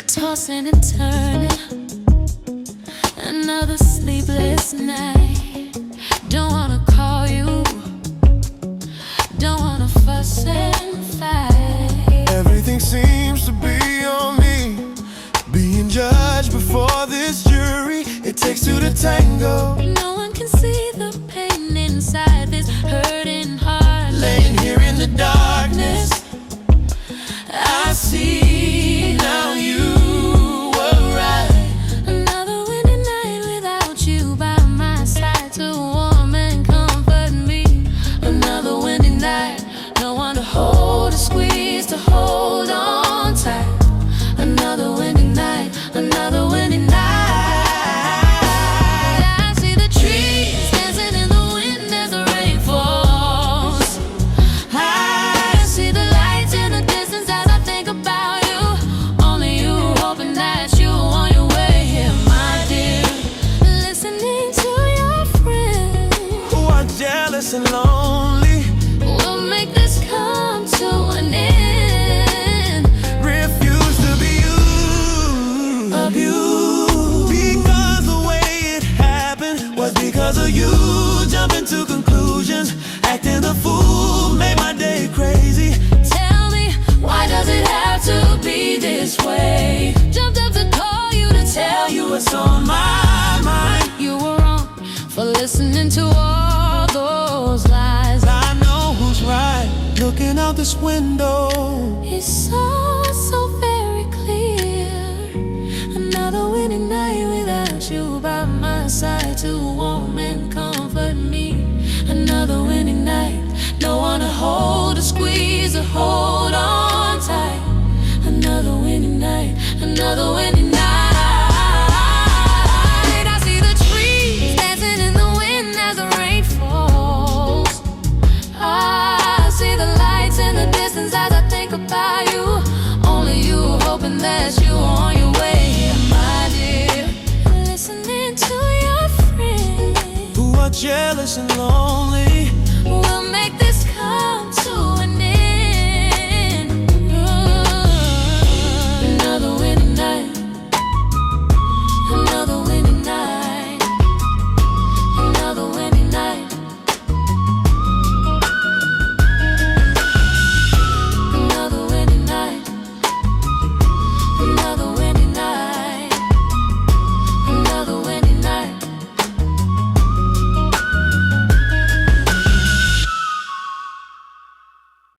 Tossing and turning, another sleepless night. Don't wanna call you, don't wanna fuss and fight. Everything seems to be on me, being judged before this jury. It takes two to tango. No one can see the pain inside this hurting heart. Laying here in the darkness, I see now you were right. Another windy night without you by my side to warm and comfort me. Another windy night, no one to hold or squeeze, to hold on tight. Another windy night, another windy night. I see the trees dancing in the wind as the rain falls. I see the lights in the distance as I think about you. Only you, hoping that you on your way here, my dear. Listening to your friends Who are jealous and lonely, will make this come to an end. refuse to be you, Of you. because the way it happened was because of you. Jumping to conclusions, acting the fool, made my day crazy. Tell me, why does it have to be this way? Jumped up to call you to tell you What's on my mind? you were wrong for listening to all those lies. I know who's right, looking out this window. It's so very clear. Another windy night without you by my side to warm and comfort me. Another windy night, no one to hold or squeeze or hold on tight. Another windy night, another windy night. I see the trees dancing in the wind as the rain falls. I see the lights in the distance as I think about you. Only you, hoping that you on your way here, my dear. Listening to your friends Who are jealous and lonely,